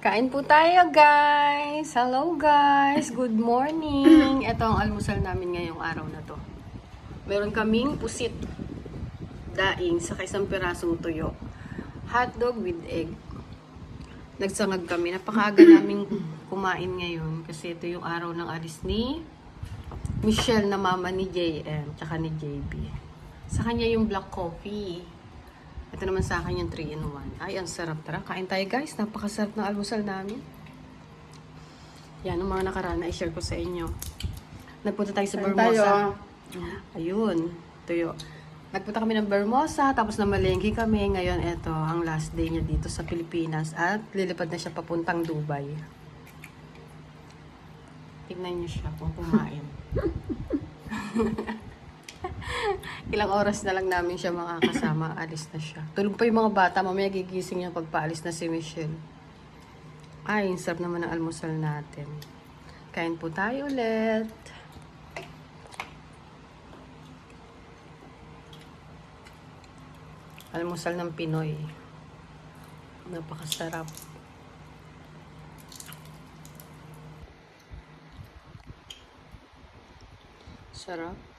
Kain po tayo, guys! Hello, guys! Good morning! Ito ang almusal namin ngayong araw na to. Meron kaming pusit, daing, sa isang pirasong tuyo. Hotdog with egg. Nagsangag kami. Napakaaga namin kumain ngayon kasi ito yung araw ng alis ni Michelle na mama ni JM tsaka ni JB. Sa kanya yung black coffee. Ito naman sa akin yung 3-in-1. Ay, ang sarap. Tara, kain tayo guys. Napakasarap ng almusal namin. Yan, ang mga nakaraan na i-share ko sa inyo. Nagpunta tayo sa Bermosa. Ayun, tuyo. Nagpunta kami ng Bermosa, tapos namalengke kami. Ngayon, ito, ang last day niya dito sa Pilipinas. At lilipad na siya papuntang Dubai. Tignan niyo siya kung kumain. Ilang oras na lang namin siya makakasama. Alis na siya. Tulog pa yung mga bata. Mamaya gigising niya pagpaalis na si Michelle. Ay, sarap naman ang almusal natin. Kain po tayo ulit. Almusal ng Pinoy. Napakasarap. Sarap.